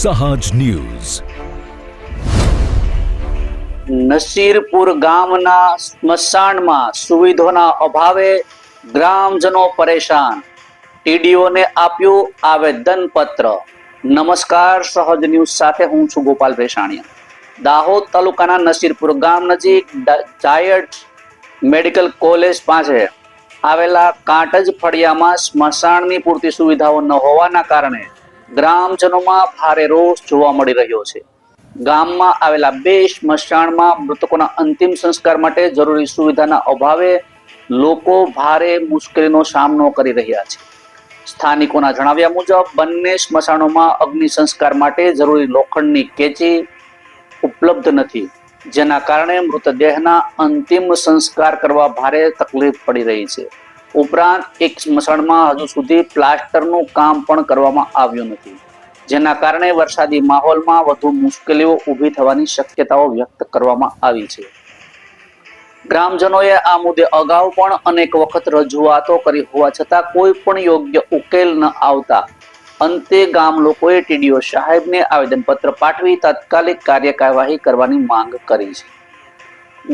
સહજ ન્યૂઝ. નસીરપુર ગામના સ્મશાનમાં સુવિધાના અભાવે ગ્રામજનો પરેશાન. ટીડીઓને આપ્યું આવેદનપત્ર. નમસ્કાર, સહજ ન્યૂઝ સાથે હું છું ગોપાલ ભેસાણીયા. દાહોદ તાલુકાના નસીરપુર ગામ નજીક જાયન્ટ મેડિકલ કોલેજ પાસે આવેલા કાંટજ ફળિયામાં સ્મશાનની પૂરતી સુવિધાઓ ન હોવાના કારણે ગ્રામજનોમાં ભારે રોષ જોવા મળી રહ્યો છે. ગામમાં આવેલા 2 સ્મશાનમાં મૃતકોના અંતિમ સંસ્કાર માટે જરૂરી સુવિધાના અભાવે લોકો ભારે મુશ્કેલીનો સામનો કરી રહ્યા છે. સ્થાનિકોના જણાવ્યા મુજબ બંને સ્મશાનોમાં અગ્નિ સંસ્કાર માટે જરૂરી લોખંડની કેચી ઉપલબ્ધ નથી, જેના કારણે મૃતદેહના અંતિમ સંસ્કાર કરવા ભારે તકલીફ પડી રહી છે. ઉપરાંત એક સ્મશાનમાં હજુ સુધી પ્લાસ્ટરનું કામ પણ કરવામાં આવ્યું નથી, જેના કારણે વરસાદી માહોલમાં વધુ મુશ્કેલીઓ ઊભી થવાની શક્યતાઓ વ્યક્ત કરવામાં આવી છે. ગ્રામજનોએ આ મુદ્દે અગાઉ પણ અનેક વખત રજૂઆતો કરી હોવા છતાં કોઈ પણ યોગ્ય ઉકેલ ન આવતા અંતે ગામ લોકોએ ટીડીઓ સાહેબને આવેદનપત્ર પાઠવી તાત્કાલિક કાર્યવાહી કરવાની માંગ કરી છે.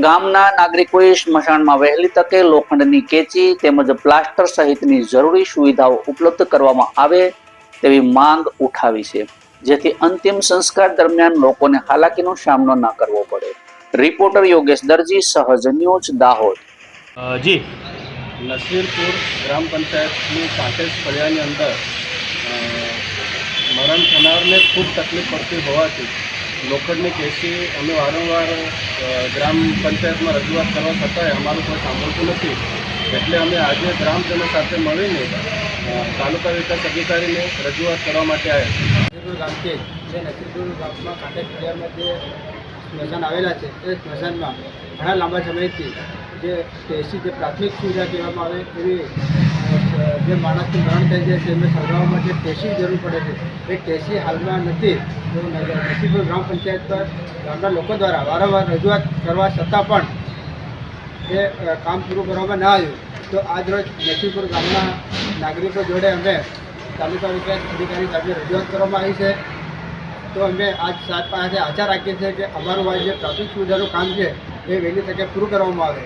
ગામના નાગરિકોએ સ્મશાનમાં વહેલી તકે લોખંડની કેચી તેમજ પ્લાસ્ટર સહિતની જરૂરી સુવિધાઓ ઉપલબ્ધ કરવામાં આવે તેવી માંગ ઉઠાવી છે, જેથી અંતિમ સંસ્કાર દરમિયાન લોકોને હાલાકીનો સામનો ન કરવો પડે. રિપોર્ટર યોગેશ દરજી, સહજ ન્યૂઝ, દાહોદ. જી નસીરપુર ગ્રામ પંચાયતની કાંટેજ ફળિયાની અંદર મરણ થનારને ખૂબ તકલીફ પડતી હોવાથી લોખંડની કેસી અમે વારંવાર ગ્રામ પંચાયતમાં રજૂઆત કરવા છતાંય અમારું કોઈ સાંભળતું નથી. એટલે અમે આજે ગ્રામજનો સાથે મળીને તાલુકા વિકાસ અધિકારીને રજૂઆત કરવા માટે આવ્યા. નસીરપુર ગામથી જે નસીરપુર ગામમાં કાંટેજ ફળિયામાં જે સ્મશાન આવેલા છે એ સ્મશાનમાં ઘણા લાંબા સમયથી જે ટેસી જે પ્રાથમિક સુવિધા કહેવામાં આવે એવી જે માણસનું મરણ થઈ જાય છે એમને સળગાવવા માટે ટેસી જરૂર પડે છે. એ ટેસી હાલમાં નથી. તો નસીરપુર ગ્રામ પંચાયત પર ગામના લોકો દ્વારા વારંવાર રજૂઆત કરવા છતાં પણ એ કામ પૂરું કરવામાં ના આવ્યું. તો આજરોજ નસીરપુર ગામના નાગરિકો જોડે અમે તાલુકા વિકાસ અધિકારી સાથે રજૂઆત કરવામાં આવી છે. તો અમે આજ સાહેબ પાસે આશા રાખીએ છીએ કે અમારું આ જે પ્રાથમિક સુવિધાનું કામ છે એ વહેલી તકે પૂરું કરવામાં આવે.